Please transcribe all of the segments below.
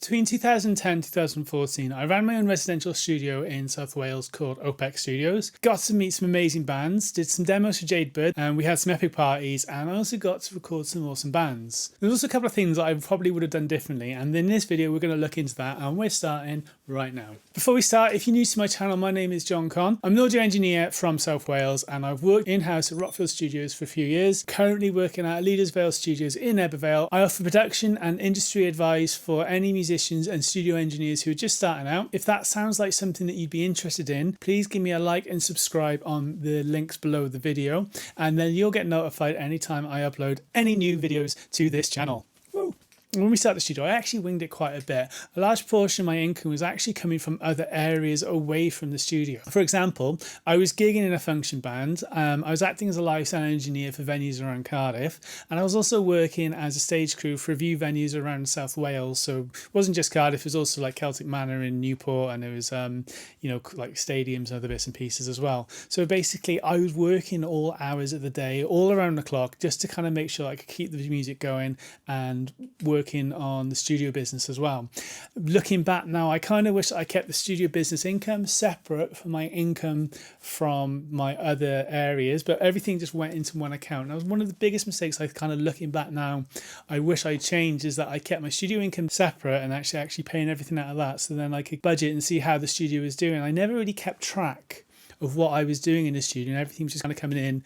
Between 2010 and 2014, I ran my own residential studio in South Wales called OPEC Studios. Got to meet some amazing bands, did some demos for Jadebird, and we had some epic parties, and I also got to record some awesome bands. There's also a couple of things that I probably would have done differently, and in this video we're going to look into that, and we're starting right now. Before we start, if you're new to my channel, my name is John Con. I'm an audio engineer from South Wales, and I've worked in-house at Rockfield Studios for a few years, currently working at Leadersvale Studios in Ebervale. I offer production and industry advice for any musicians and studio engineers who are just starting out. If that sounds like something that you'd be interested in, please give me a like and subscribe on the links below the video, and then you'll get notified anytime I upload any new videos to this channel. When we started the studio, I actually winged it quite a bit. A large portion of my income was actually coming from other areas away from the studio. For example, I was gigging in a function band. I was acting as a live sound engineer for venues around Cardiff, and I was also working as a stage crew for a few venues around South Wales. So it wasn't just Cardiff, it was also like Celtic Manor in Newport, and it was like stadiums and other bits and pieces as well. So basically I was working all hours of the day, all around the clock, just to kind of make sure I could keep the music going and working on the studio business as well. Looking back now, I kind of wish I kept the studio business income separate from my income from my other areas, but everything just went into one account. And that was one of the biggest mistakes I kind of looking back now I wish I changed, is that I kept my studio income separate and actually paying everything out of that, so then I could budget and see how the studio was doing. I never really kept track of what I was doing in the studio, and everything was just kind of coming in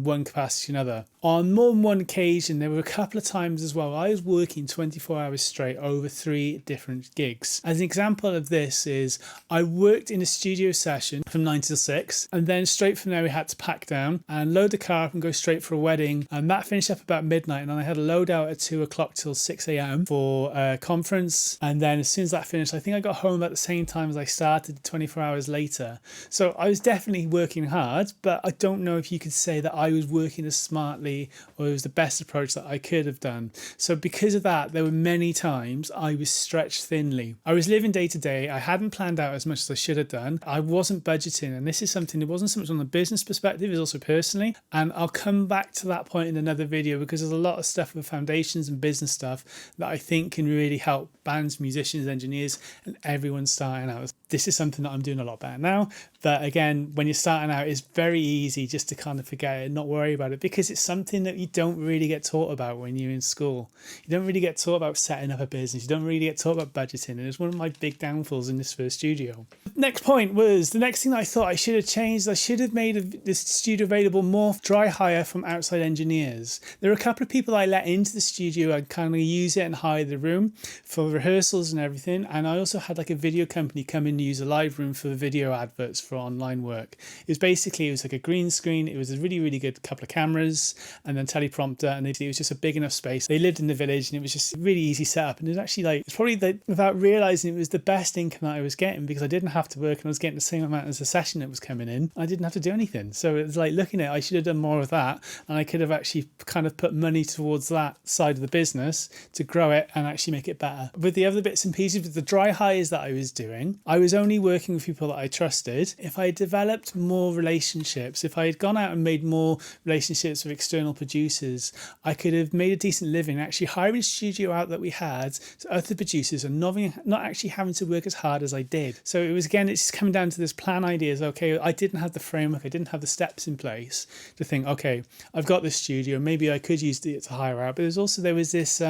one capacity or another. On more than one occasion, there were a couple of times as well, I was working 24 hours straight over 3 different gigs. As an example of this is, I worked in a studio session from 9 till 6, and then straight from there we had to pack down and load the car up and go straight for a wedding, and that finished up about midnight, and then I had a load out at 2 o'clock till 6 a.m. for a conference, and then as soon as that finished, I think I got home at the same time as I started 24 hours later. So I was definitely working hard, but I don't know if you could say that I was working as smartly or it was the best approach that I could have done. So because of that, there were many times I was stretched thinly. I was living day to day. I hadn't planned out as much as I should have done. I wasn't budgeting, and this is something that wasn't so much on the business perspective, it's also personally, and I'll come back to that point in another video, because there's a lot of stuff with foundations and business stuff that I think can really help bands, musicians, engineers, and everyone starting out. This is something that I'm doing a lot better now, but again, when you're starting out, it's very easy just to kind of forget it and not worry about it, because it's something that you don't really get taught about when you're in school. You don't really get taught about setting up a business. You don't really get taught about budgeting, and it's one of my big downfalls in this first studio. Next point was, the next thing I thought I should have changed, I should have made this studio available more dry hire from outside engineers. There are a couple of people I let into the studio and kind of use it and hire the room for rehearsals and everything, and I also had like a video company come in and use a live room for video adverts for online work. It was like a green screen, it was a really good couple of cameras, and then teleprompter, and it was just a big enough space. They lived in the village, and it was just a really easy setup, and it was actually it's probably without realizing, it was the best income that I was getting, because I didn't have to work and I was getting the same amount as the session that was coming in. I didn't have to do anything. So it was like, looking at it, I should have done more of that, and I could have actually kind of put money towards that side of the business to grow it and actually make it better. With the other bits and pieces, with the dry hires that I was doing, I was only working with people that I trusted. If I developed more relationships, if I had gone out and made more relationships with external producers, I could have made a decent living actually hiring a studio out that we had to other producers and not actually having to work as hard as I did. So it was, again, it's coming down to this plan ideas. Okay, I didn't have the framework, I didn't have the steps in place to think, okay, I've got this studio, maybe I could use it to hire out. But there was this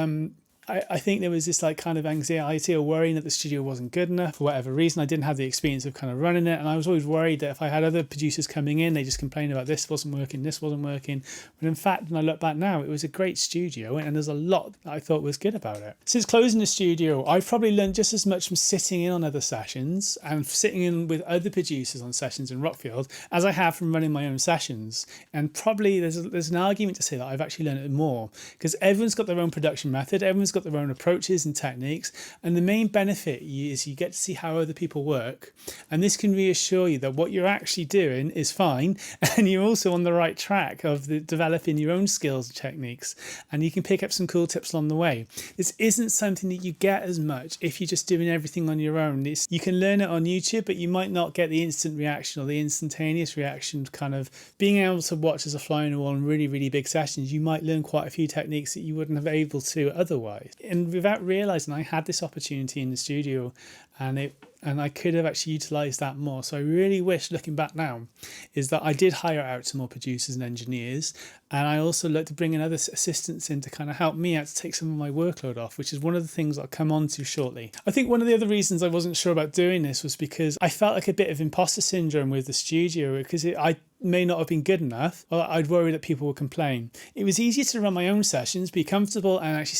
I think there was this like kind of anxiety or worrying that the studio wasn't good enough for whatever reason. I didn't have the experience of kind of running it, and I was always worried that if I had other producers coming in, they just complained about this wasn't working. But in fact, when I look back now, it was a great studio, and there's a lot that I thought was good about it. Since closing the studio, I've probably learned just as much from sitting in on other sessions and sitting in with other producers on sessions in Rockfield as I have from running my own sessions. And probably there's an argument to say that I've actually learned it more, because everyone's got their own production method, everyone's got their own approaches and techniques, and the main benefit is you get to see how other people work, and this can reassure you that what you're actually doing is fine, and you're also on the right track of developing your own skills and techniques, and you can pick up some cool tips along the way. This isn't something that you get as much if you're just doing everything on your own. You can learn it on YouTube, but you might not get the instant reaction or the instantaneous reaction. Kind of being able to watch as a fly on the wall in really big sessions, you might learn quite a few techniques that you wouldn't have been able to otherwise. underutilized. And without realizing, I had this opportunity in the studio, and I could have actually utilized that more. So I really wish, looking back now, is that I did hire out to more producers and engineers. And I also looked to bring in other assistants in to kind of help me out to take some of my workload off, which is one of the things I'll come on to shortly. I think one of the other reasons I wasn't sure about doing this was because I felt like a bit of imposter syndrome with the studio, because I may not have been good enough, or I'd worry that people would complain. It was easier to run my own sessions, be comfortable, and actually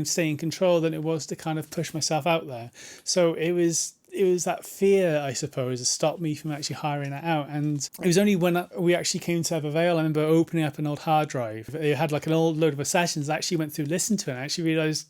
stay in control than it was to kind of push myself out there. So it was that fear, I suppose, that stopped me from actually hiring it out. And it was only when we actually came to Evervale, I remember opening up an old hard drive. It had like an old load of sessions. I actually went through, listened to it, and I actually realised,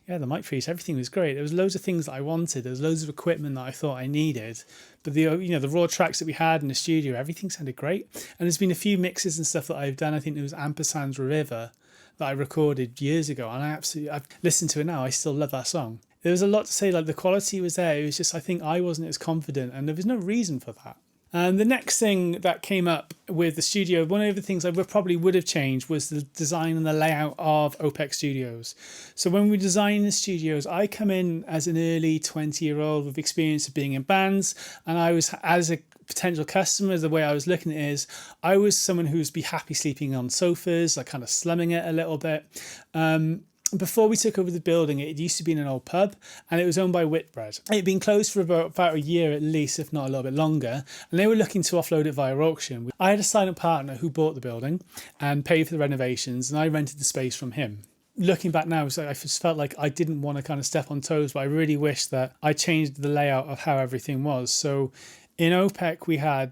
yeah, the mic freeze, everything was great. There was loads of things that I wanted. There was loads of equipment that I thought I needed. But the raw tracks that we had in the studio, everything sounded great. And there's been a few mixes and stuff that I've done. I think there was Ampersand's River that I recorded years ago, and I've listened to it now. I still love that song. There was a lot to say, like the quality was there. It was just, I think I wasn't as confident, and there was no reason for that. And the next thing that came up with the studio, one of the things I probably would have changed was the design and the layout of OPEC Studios. So when we design the studios, I come in as an early 20-year-old with experience of being in bands, and I was, as a potential customer, the way I was looking at it is, I was someone who would be happy sleeping on sofas, like kind of slumming it a little bit. Before we took over the building, it used to be in an old pub, and it was owned by Whitbread. It had been closed for about a year at least, if not a little bit longer, and they were looking to offload it via auction. I had a silent partner who bought the building and paid for the renovations, and I rented the space from him. Looking back now, I just felt like I didn't want to kind of step on toes, but I really wish that I changed the layout of how everything was. So in OPEC, we had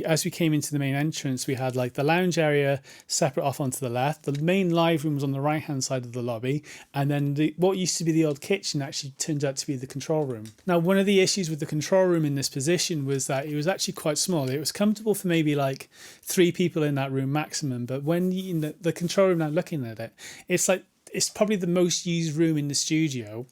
as we came into the main entrance, we had like the lounge area separate off onto the left. The main live room was on the right-hand side of the lobby. And then what used to be the old kitchen actually turned out to be the control room. Now, one of the issues with the control room in this position was that it was actually quite small. It was comfortable for maybe like 3 people in that room maximum. But when the control room, now looking at it, it's probably the most used room in the studio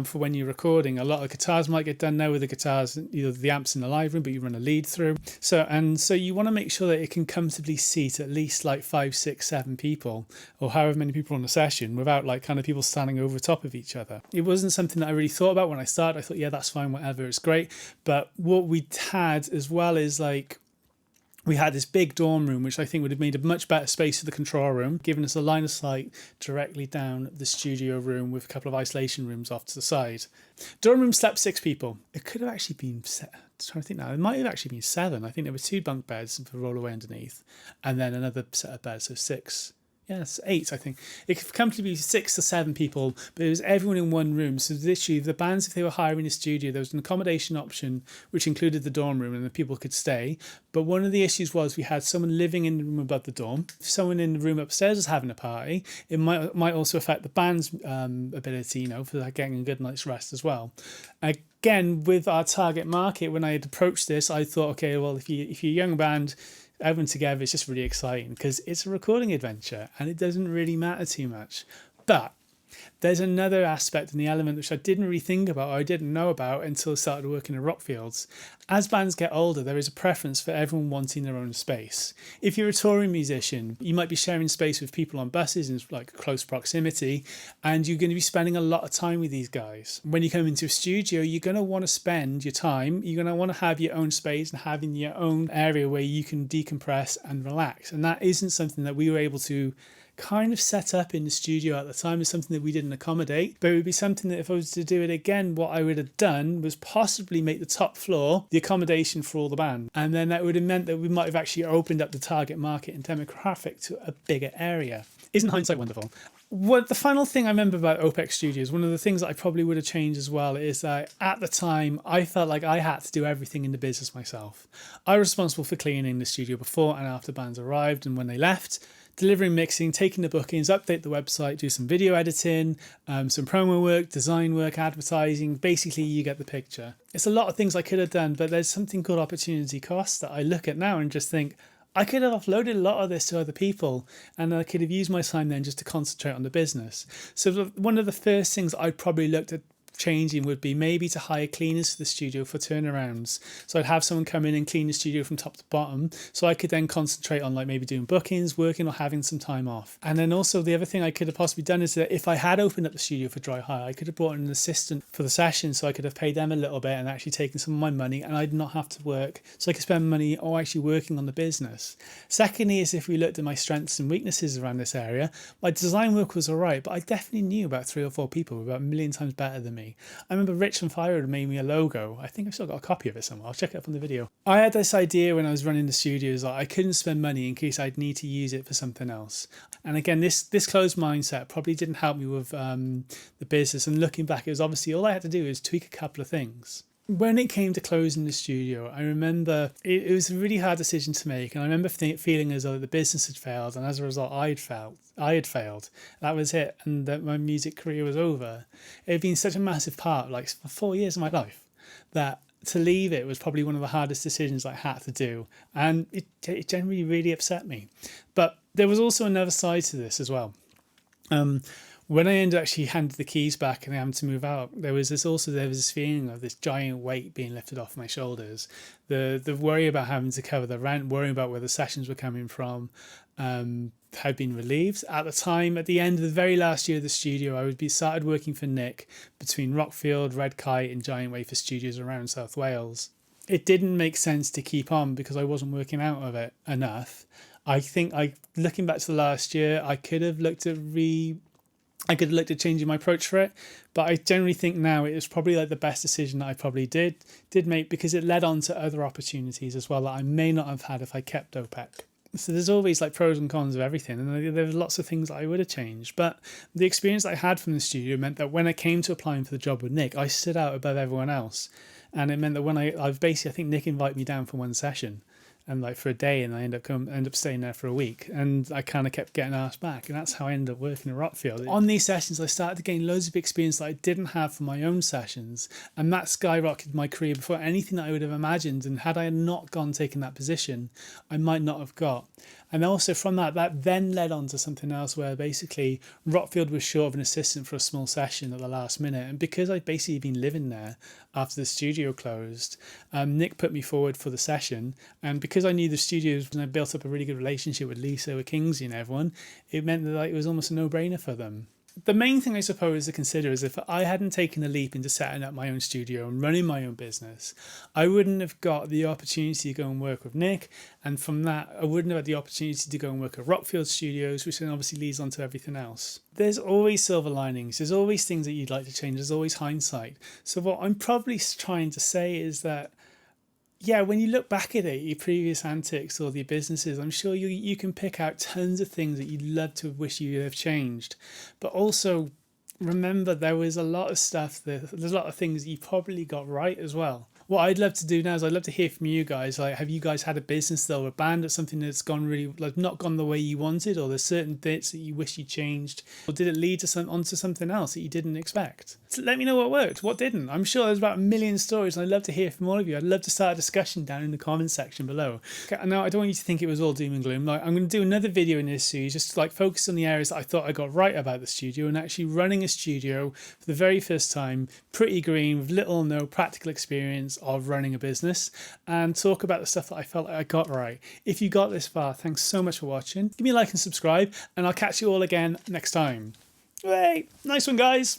for when you're recording. A lot of guitars might get done now with the guitars, the amps in the live room, but you run a lead through. So you want to make sure that it can comfortably seat at least like 5, 6, 7 people, or however many people on the session, without like kind of people standing over top of each other. It wasn't something that I really thought about when I started. I thought, yeah, that's fine, whatever, it's great. But what we had as well is like, we had this big dorm room, which I think would have made a much better space for the control room, giving us a line of sight directly down the studio room with a couple of isolation rooms off to the side. Dorm room slept 6 people. It could have actually been, I'm trying to think now, it might have actually been 7. I think there were 2 bunk beds for rollaway underneath, and then another set of beds, so 6. Yes, 8, I think. It could comfortably be 6 or 7 people, but it was everyone in one room. So literally, the bands, if they were hiring a studio, there was an accommodation option, which included the dorm room, and the people could stay. But one of the issues was we had someone living in the room above the dorm. If someone in the room upstairs was having a party, it might also affect the band's ability, for getting a good night's rest as well. Again, with our target market, when I had approached this, I thought, okay, well, if you're a young band, everyone together, it's just really exciting because it's a recording adventure and it doesn't really matter too much. But there's another aspect and the element which I didn't really think about, or I didn't know about until I started working at Rockfields. As bands get older, there is a preference for everyone wanting their own space. If you're a touring musician, you might be sharing space with people on buses in like close proximity, and you're going to be spending a lot of time with these guys. When you come into a studio, you're going to want to spend your time, you're going to want to have your own space and having your own area where you can decompress and relax. And that isn't something that we were able to kind of set up in the studio at the time. Is something that we didn't accommodate, but it would be something that if I was to do it again, what I would have done was possibly make the top floor the accommodation for all the band, and then that would have meant that we might have actually opened up the target market and demographic to a bigger area. Isn't hindsight wonderful? What the final thing I remember about OPEC Studios, one of the things that I probably would have changed as well, is that at the time I felt like I had to do everything in the business myself. I was responsible for cleaning the studio before and after bands arrived and when they left, delivering mixing, taking the bookings, update the website, do some video editing, some promo work, design work, advertising. Basically, you get the picture. It's a lot of things I could have done, but there's something called opportunity cost that I look at now and just think, I could have offloaded a lot of this to other people and I could have used my time then just to concentrate on the business. So one of the first things I probably looked at changing would be maybe to hire cleaners for the studio for turnarounds. So I'd have someone come in and clean the studio from top to bottom, so I could then concentrate on like maybe doing bookings, working, or having some time off. And then also the other thing I could have possibly done is that if I had opened up the studio for dry hire, I could have brought in an assistant for the session, so I could have paid them a little bit and actually taken some of my money, and I'd not have to work, so I could spend money or actually working on the business. Secondly is if we looked at my strengths and weaknesses around this area, my design work was alright, but I definitely knew about 3 or 4 people who were about a million times better than me. I remember Rich from Fire had made me a logo. I think I've still got a copy of it somewhere. I'll check it up on the video. I had this idea when I was running the studios that I couldn't spend money in case I'd need to use it for something else. And again, this closed mindset probably didn't help me with the business. And looking back, it was obviously all I had to do was tweak a couple of things. When it came to closing the studio, I remember it was a really hard decision to make, and I remember feeling as though the business had failed, and as a result I had failed. That was it, and that my music career was over. It had been such a massive part, like for 4 years of my life, that to leave it was probably one of the hardest decisions I had to do, and it generally really upset me. But there was also another side to this as well. When I actually handed the keys back and I had to move out, there was this feeling of this giant weight being lifted off my shoulders. The worry about having to cover the rent, worrying about where the sessions were coming from, had been relieved. At the time, at the end of the very last year of the studio, I started working for Nick between Rockfield, Red Kite and Giant Wafer studios around South Wales. It didn't make sense to keep on because I wasn't working out of it enough. I think looking back to the last year, I could have looked at changing my approach for it, but I generally think now it was probably like the best decision that I probably did make, because it led on to other opportunities as well that I may not have had if I kept OPEC. So there's always like pros and cons of everything, and there were lots of things that I would have changed. But the experience that I had from the studio meant that when I came to applying for the job with Nick, I stood out above everyone else, and it meant that when I think Nick invited me down for one session, and like for a day, and I end up staying there for a week, and I kind of kept getting asked back, and that's how I ended up working at Rockfield. On these sessions, I started to gain loads of experience that I didn't have from my own sessions, and that skyrocketed my career before anything that I would have imagined. And had I not taken that position, I might not have got. And also from that then led on to something else where basically Rockfield was short of an assistant for a small session at the last minute. And because I'd basically been living there after the studio closed, Nick put me forward for the session. And because I knew the studios and I built up a really good relationship with Lisa, with Kingsley and everyone, it meant that it was almost a no-brainer for them. The main thing I suppose to consider is if I hadn't taken a leap into setting up my own studio and running my own business, I wouldn't have got the opportunity to go and work with Nick, and from that I wouldn't have had the opportunity to go and work at Rockfield Studios, which then obviously leads on to everything else. There's always silver linings, there's always things that you'd like to change, there's always hindsight. So what I'm probably trying to say is that yeah, when you look back at it, your previous antics or your businesses, I'm sure you can pick out tons of things that you'd love to wish you have changed. But also remember there was a lot of stuff, there's a lot of things that you probably got right as well. What I'd love to do now is I'd love to hear from you guys. Like, have you guys had a business or a band or something that's gone really, like, not gone the way you wanted, or there's certain bits that you wish you changed, or did it lead to onto something else that you didn't expect? So let me know what worked, what didn't. I'm sure there's about a million stories, and I'd love to hear from all of you. I'd love to start a discussion down in the comments section below. Okay, now I don't want you to think it was all doom and gloom. Like, I'm going to do another video in this series just to like focus on the areas that I thought I got right about the studio, and actually running a studio for the very first time, pretty green, with little or no practical experience of running a business, and talk about the stuff that I felt like I got right. If you got this far, thanks so much for watching. Give me a like and subscribe, and I'll catch you all again next time. Hey, nice one, guys.